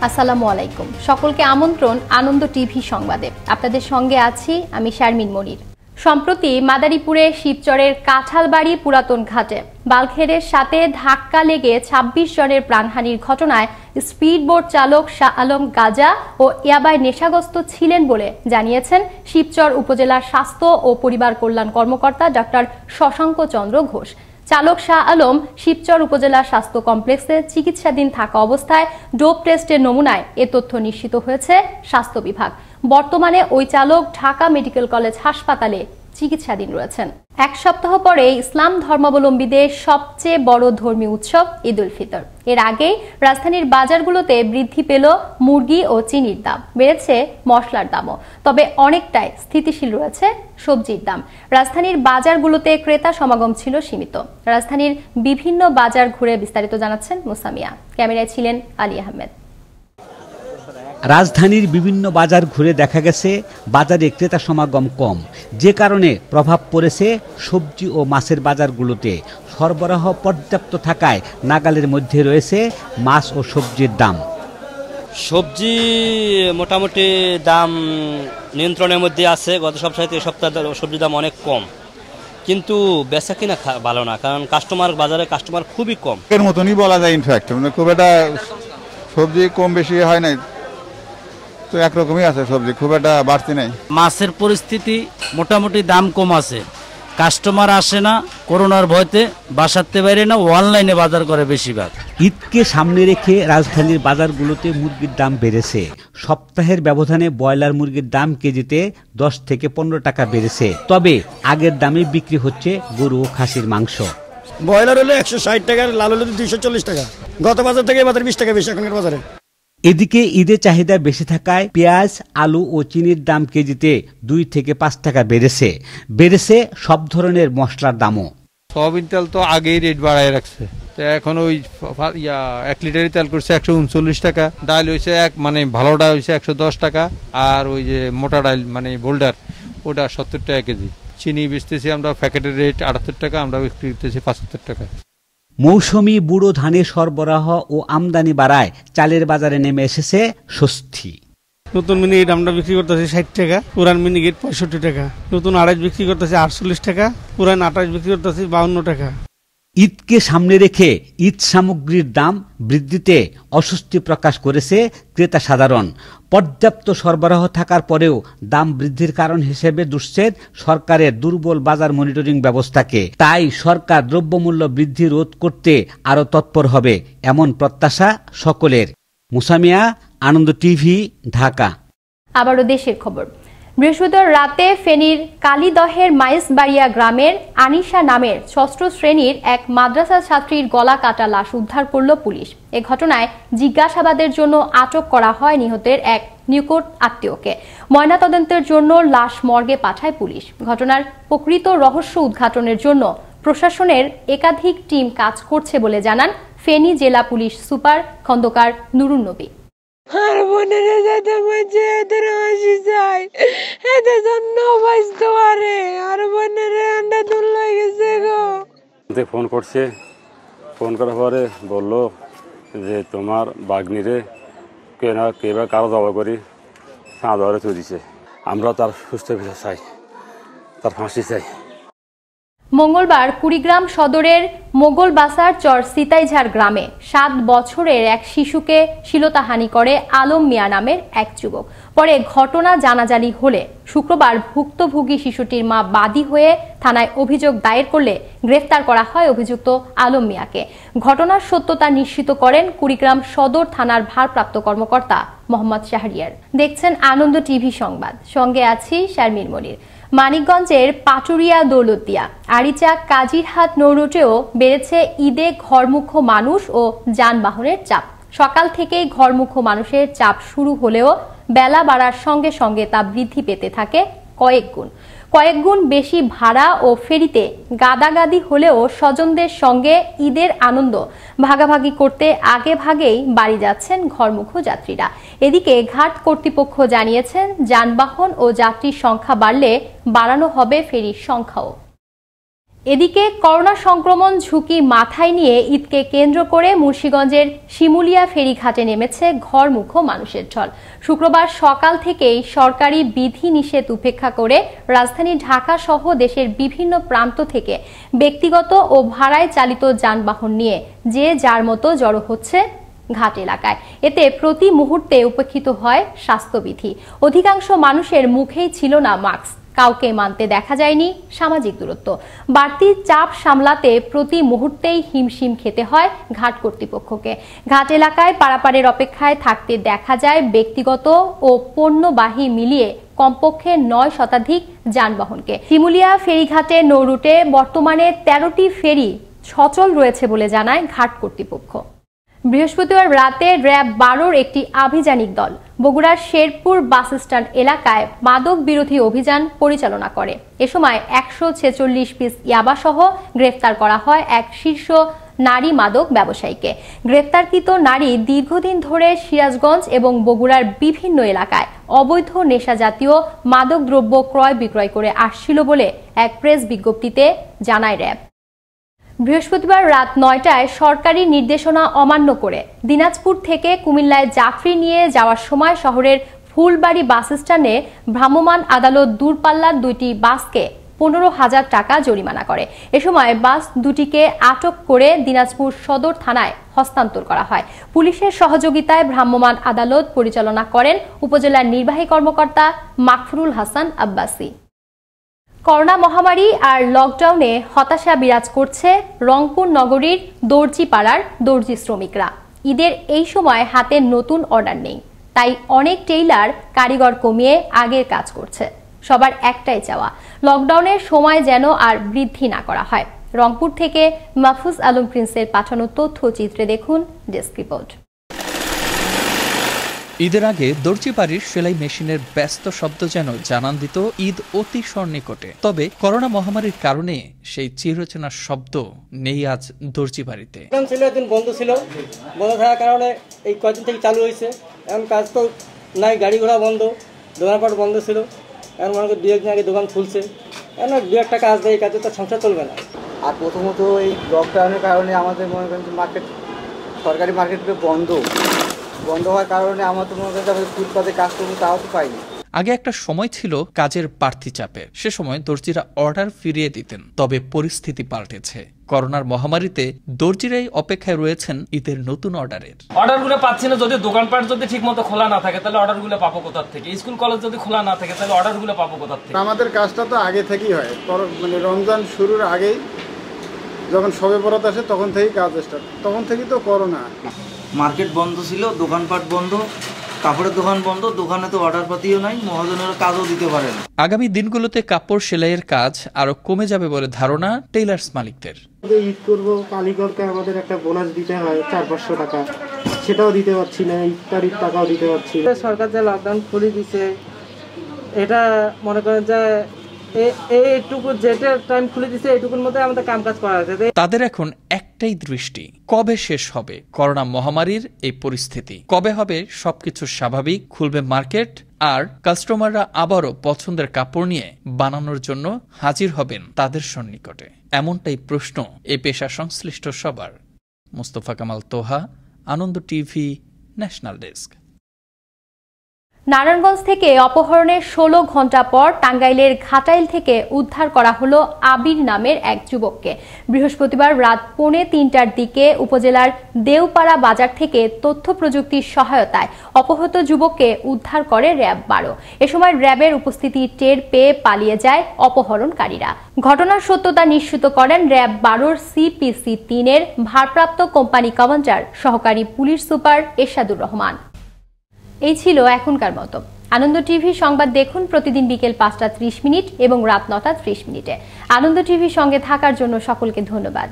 আসসালামু আলাইকুম। সকলকে আমন্ত্রণ আনন্দ টিভি সংবাদে। আপনাদের সঙ্গে আছি আমি শারমিন মনির। সম্প্রতি মাদারীপুরে শিবচরের কাঁঠালবাড়ি পুরাতন ঘাটে বাল্কহেডের সাথে ধাক্কা লেগে ২৬ জনের প্রাণহানির ঘটনায় স্পিডবোট চালক শাহ আলম গাজা ও ইয়াবায় নেশাগ্রস্ত ছিলেন বলে জানিয়েছেন শিবচর উপজেলার স্বাস্থ্য ও পরিবার কল্যাণ কর্মকর্তা ডক্টর শশাঙ্ক চন্দ্র ঘোষ। চালক শাহ আলম শিবচর উপজেলা স্বাস্থ্য কমপ্লেক্সে চিকিৎসাধীন থাকা অবস্থায় ডোপ টেস্টের নমুনায় এ তথ্য নিশ্চিত হয়েছে স্বাস্থ্য বিভাগ। বর্তমানে ওই চালক ঢাকা মেডিকেল কলেজ হাসপাতালে চিকিৎসাধীন রয়েছেন। এক সপ্তাহ পরে ইসলাম ধর্মাবলম্বীদের সবচেয়ে বড় ধর্মীয় উৎসব ঈদ উল ফিতর। এর আগেই রাজধানীর বাজারগুলোতে বৃদ্ধি পেল মুরগি ও চিনির দাম, বেড়েছে মশলার দামও। তবে অনেকটাই স্থিতিশীল রয়েছে সবজির দাম। রাজধানীর বাজারগুলোতে ক্রেতা সমাগম ছিল সীমিত। রাজধানীর বিভিন্ন বাজার ঘুরে বিস্তারিত জানাচ্ছেন মুসামিয়া। ক্যামেরায় ছিলেন আলী আহমেদ। রাজধানীর বিভিন্ন বাজার ঘুরে দেখা গেছে বাজারে ক্রেতা সমাগম কম, যে কারণে প্রভাব পড়েছে সবজি ও মাছের বাজারগুলোতে। সরবরাহ পর্যাপ্ত থাকায় নাগালের মধ্যে রয়েছে মাছ ও সবজির দাম। সবজি মোটামুটি দাম নিয়ন্ত্রণের মধ্যে আছে। গত সপ্তাহে সবজির দাম অনেক কম, কিন্তু বেচা কিনা ভালো না, কারণ বাজারে কাস্টমার খুবই কম। এর মতনই বলা যায়, ইনফ্যাক্ট খুব একটা সবজি কম বেশি হয় নাই, তো একরকমই আছে সবজি, খুব একটা বাড়তি নাই। মাছের পরিস্থিতি মোটামুটি দাম কম আছে, কাস্টমার আসে না, করোনার ভয়তে বাসাতে বাইরে না, অনলাইনে বাজার করে বেশিরভাগ। ঈদকে সামনে রেখে রাজধানীর বাজারগুলোতে মুরগির দাম বেড়েছে। সপ্তাহের ব্যবধানে ব্রয়লার মুরগির দাম কেজিতে 10 থেকে 15 টাকা বেড়েছে। তবে আগের দামে বিক্রি হচ্ছে গরু ও খাসির মাংস। ব্রয়লার হলে 160 টাকা, লাল হলে 240 টাকা। গত বাজার থেকে এবার 20 টাকা বেশি এখনকার বাজারে। এদিকে ঈদের চাহিদা বেশি থাকায় পেঁয়াজ, আলু ও চিনির দাম কেজিতে 2 থেকে 5 টাকা বেড়েছে সব ধরনের মশলার দামও। সয়াবিন তেল তো আগেই রেট বাড়ায় রাখছে, তো এখন ওই 1 লিটারের তেল করছে 139 টাকা। ডাল হয়েছে ভালো ডাল হয়েছে 110 টাকা, আর ওই যে মোটা ডাল বোল্ডার ওটা 70 টাকা কেজি। চিনি বেচতেছি আমরা প্যাকেটের রেট 78 টাকা, আমরা বিক্রি করতেছি 75 টাকা। মৌসুমি বুড়ো ধানের সরবরাহ ও আমদানি বাড়ায় চালের বাজারে নেমে এসেছে স্বস্তি। নতুন মিনিকেট আমরা বিক্রি করতেছি 60 টাকা, পুরান মিনিকেট 65 টাকা। নতুন আড়াইশ বিক্রি করতেছি 48 টাকা, পুরান 28 বিক্রি করতেছি 52 টাকা। ঈদকে সামনে রেখে ঈদ সামগ্রীর দাম বৃদ্ধিতে অস্বস্তি প্রকাশ করেছে ক্রেতা সাধারণ। পর্যাপ্ত সরবরাহ থাকার পরেও দাম বৃদ্ধির কারণ হিসেবে দুষছেন সরকারের দুর্বল বাজার মনিটরিং ব্যবস্থাকে। তাই সরকার দ্রব্যমূল্য বৃদ্ধি রোধ করতে আরও তৎপর হবে, এমন প্রত্যাশা সকলের। মুসামিয়া, আনন্দ টিভি, ঢাকা। আবারও দেশের খবর। বৃহস্পতিবার রাতে ফেনীর কালীদহের মাইসবাড়িয়া গ্রামের আনিশা নামের 6ষ্ঠ শ্রেণীর এক মাদ্রাসা ছাত্রীর গলা কাটা লাশ উদ্ধার করল পুলিশ। এ ঘটনায় জিজ্ঞাসাবাদের জন্য আটক করা হয় নিহতের এক নিকট আত্মীয়কে। ময়নাতদন্তের জন্য লাশ মর্গে পাঠায় পুলিশ। ঘটনার প্রকৃত রহস্য উদ্ঘাটনের জন্য প্রশাসনের একাধিক টিম কাজ করছে বলে জানান ফেনী জেলা পুলিশ সুপার খন্দকার নুরুন নবী। আর বোনেরা যাতে বাঁচে এদের হাসি যায়, এদের জন্য বাঁচতে পারে। আর বোনেরা আন্ডা দুল গেছে গো। ফোন করছে, ফোন করার পরে বললো যে তোমার বাগ্নিরে কেবা কারো জবা করি ধরে তুই দিছে। আমরা তার সুস্থ বিচার চাই, তার ফাঁসি চাই। মঙ্গলবার কুড়িগ্রাম সদরের মোগলবাসার চর সিতাইঝাড় গ্রামে 7 বছরের এক শিশুকে শ্লীলতাহানি করে আলম মিয়া নামের এক যুবক। পরে ঘটনা জানাজানি হলে শুক্রবার ভুক্তভোগী শিশুটির মা বাদী হয়ে থানায় অভিযোগ দায়ের করলে গ্রেফতার করা হয় অভিযুক্ত আলম মিয়াকে। ঘটনার সত্যতা নিশ্চিত করেন কুড়িগ্রাম সদর থানার ভারপ্রাপ্ত কর্মকর্তা মোহাম্মদ শাহরিয়ার। দেখছেন আনন্দ টিভি সংবাদ, সঙ্গে আছি শারমিন মনির। মানিকগঞ্জের পাটুরিয়া দৌলতদিয়া আরিচাক কাজিরহাট নৌরুটেও বেড়েছে ঈদে ঘরমুখো মানুষ ও যানবাহনের চাপ। সকাল থেকেই ঘরমুখো মানুষের চাপ শুরু হলেও বেলা বাড়ার সঙ্গে সঙ্গে তা বৃদ্ধি পেতে থাকে কয়েক গুণ বেশি ভাড়া ও ফেরিতে গাদাগাদি হলেও স্বজনদের সঙ্গে ঈদের আনন্দ ভাগাভাগি করতে আগে ভাগেই বাড়ি যাচ্ছেন ঘরমুখো যাত্রীরা। এদিকে ঘাট কর্তৃপক্ষ জানিয়েছেন যানবাহন ও যাত্রীর সংখ্যা বাড়লে বাড়ানো হবে ফেরির সংখ্যাও। এদিকে করোনা সংক্রমণ ঝুঁকি মাথায় নিয়ে ঈদকে কেন্দ্র করে মুন্সিগঞ্জের শিমুলিয়া ফেরিঘাটে নেমেছে ঘরমুখো মানুষের ঢল। শুক্রবার সকাল থেকেই সরকারি বিধি নিষেধ উপেক্ষা করে রাজধানী ঢাকা সহ দেশের বিভিন্ন প্রান্ত থেকে ব্যক্তিগত ও ভাড়ায় চালিত যানবাহন নিয়ে যে যার মতো জড়ো হচ্ছে ঘাট এলাকায়। এতে প্রতি মুহূর্তে উপেক্ষিত হয় স্বাস্থ্যবিধি। অধিকাংশ মানুষের মুখেই ছিল না মাস্ক, কাউকে মানতে দেখা যায়নি সামাজিক দূরত্ব। বাড়তি চাপ সামলাতে প্রতি মুহূর্তেই হিমশিম খেতে হয় ঘাট কর্তৃপক্ষকে। ঘাট এলাকায় পারাপারের অপেক্ষায় থাকতে দেখা যায় ব্যক্তিগত ও পণ্যবাহী মিলিয়ে কমপক্ষে 9 শতাধিক যানবাহনকে। শিমুলিয়া ফেরিঘাটে নৌ রুটে বর্তমানে 13টি ফেরি সচল রয়েছে বলে জানায় ঘাট কর্তৃপক্ষ। বৃহস্পতিবার রাতে র্যাব 12-র একটি আভিযানিক দল বগুড়ার শেরপুর বাস স্ট্যান্ড এলাকায় মাদক বিরোধী অভিযান পরিচালনা করে। এ সময় 146 পিস ইয়াবাসহ গ্রেফতার করা হয় এক শীর্ষ নারী মাদক ব্যবসায়ীকে। গ্রেফতারকৃত নারী দীর্ঘদিন ধরে সিরাজগঞ্জ এবং বগুড়ার বিভিন্ন এলাকায় অবৈধ নেশা জাতীয় মাদক দ্রব্য ক্রয় বিক্রয় করে আসছিল বলে এক প্রেস বিজ্ঞপ্তিতে জানায় র্যাব। বৃহস্পতিবার রাত 9টায় সরকারি নির্দেশনা অমান্য করে দিনাজপুর থেকে কুমিল্লায় যাত্রী নিয়ে যাওয়ার সময় শহরের ফুলবাড়ি বাস স্ট্যান্ডে ভ্রাম্যমাণ আদালত দূরপাল্লার 2টি বাসকে 15,000 টাকা জরিমানা করে। এ সময় বাস দুটিকে আটক করে দিনাজপুর সদর থানায় হস্তান্তর করা হয়। পুলিশের সহযোগিতায় ভ্রাম্যমাণ আদালত পরিচালনা করেন উপজেলার নির্বাহী কর্মকর্তা মাকফুরুল হাসান আব্বাসী। করোনা মহামারী আর লকডাউনে হতাশা বিরাজ করছে রংপুর নগরীর দর্জিপাড়ার দর্জি শ্রমিকরা। ঈদের এই সময় হাতে নতুন অর্ডার নেই, তাই অনেক টেইলার কারিগর কমিয়ে আগের কাজ করছে। সবার একটাই চাওয়া, লকডাউনের সময় যেন আর বৃদ্ধি না করা হয়। রংপুর থেকে মাহফুজ আলম প্রিন্সের পাঠানো তথ্যচিত্রে দেখুন ডেস্ক রিপোর্ট। ঈদের আগে দর্জিবাড়ির সেলাই মেশিনের ব্যস্ত শব্দ যেন জানান দিত ঈদ অতি সন্নিকটে। তবে করোনা মহামারীর কারণে সেই চিরচেনা শব্দ নেই আজ দর্জিবাড়িতে। একদিন বন্ধ ছিল, বন্ধ থাকার কারণে এই কয়েকদিন থেকে চালু হয়েছে। এখন কাজ তো নাই, গাড়ি ঘোড়া বন্ধ, দোকানপাট বন্ধ ছিল। এখন মনে করি 2 একদিন আগে দোকান খুলছে, এখন 2 একটা কাজ দেয়, এই কাজে তো সংসার চলবে না। আর প্রথমত এই লকডাউনের কারণে আমাদের মনে করেন মার্কেট, সরকারি মার্কেটগুলো বন্ধ হওয়ার কারণে আমাদের মনে করেন আমাদের ফুটপাতে কাজ করবো তাও তো পাইনি। আগে একটা সময় ছিল কাজের বাড়তি চাপে, সে সময় দর্জিরা অর্ডার ফিরিয়ে দিতেন। তবে পরিস্থিতি পাল্টেছে। করোনার মহামারীতে দর্জিরাই অপেক্ষায় রয়েছেন ঈদের নতুন অর্ডারের। অর্ডারগুলো পাচ্ছি না, যদি দোকানপাট যদি ঠিকমতো খোলা না থাকে তাহলে অর্ডারগুলো পাবো কোথা থেকে? স্কুল কলেজ যদি খোলা না থাকে তাহলে অর্ডারগুলো পাবো কোথা থেকে? আমাদের কাজটা তো আগে থেকেই হয়, মানে রমজান শুরুর আগেই যখন সবে বরাত আসে তখন থেকেই কাজ স্টার্ট, তখন থেকেই তো করোনা। মার্কেট বন্ধ ছিল, দোকানপাট বন্ধ, কাপড়ের দোকান বন্ধ, দোকানে তো অর্ডার পাতিও নাই, মহাজনেরা কাজও দিতে পারে না। আগামী দিনগুলোতে কাপড় সেলাইয়ের কাজ আরো কমে যাবে বলে ধারণা টেইলার্স মালিকদের। ঈদ করবো, কালীগরকে আমাদের একটা বোনাস দিতে হয় 400-500 টাকা, সেটাও দিতে পারছি না, ইফতারির টাকাও দিতে পারছি না। সরকার যে লকডাউন খুলে দিছে, এটা মনে করেন যে এইটুকু যেটা টাইম খুলে দিছে এইটুকুর মধ্যে আমাদের কামকাজ করা আছে। তাদের এখন একটাই দৃষ্টি, কবে শেষ হবে করোনা মহামারীর এই পরিস্থিতি, কবে হবে সবকিছু স্বাভাবিক, খুলবে মার্কেট আর কাস্টমাররা আবারও পছন্দের কাপড় নিয়ে বানানোর জন্য হাজির হবেন তাদের সন্নিকটে। এমনটাই প্রশ্ন এই পেশা সংশ্লিষ্ট সবার। মুস্তফা কামাল তোহা, আনন্দ টিভি, ন্যাশনাল ডেস্ক। নারায়ণগঞ্জ থেকে অপহরণের 16 ঘন্টা পর টাঙ্গাইলের ঘাটাইল থেকে উদ্ধার করা হলো আবির নামের এক যুবককে। বৃহস্পতিবার রাত 2:45টার দিকে উপজেলার দেওপাড়া বাজার থেকে তথ্য প্রযুক্তির সহায়তায় অপহৃত যুবককে উদ্ধার করে র্যাব 12। এ সময় র্যাবের উপস্থিতি টের পেয়ে পালিয়ে যায় অপহরণকারীরা। ঘটনার সত্যতা নিশ্চিত করেন র্যাব 12-র CPC 3-এর ভারপ্রাপ্ত কোম্পানি কমান্ডার সহকারী পুলিশ সুপার এরশাদুর রহমান। এই ছিল এখনকার মতো। আনন্দ টিভি সংবাদ দেখুন প্রতিদিন বিকেল 5টা 30 মিনিট এবং রাত 9টা 30 মিনিটে। আনন্দ টিভির সঙ্গে থাকার জন্য সকলকে ধন্যবাদ।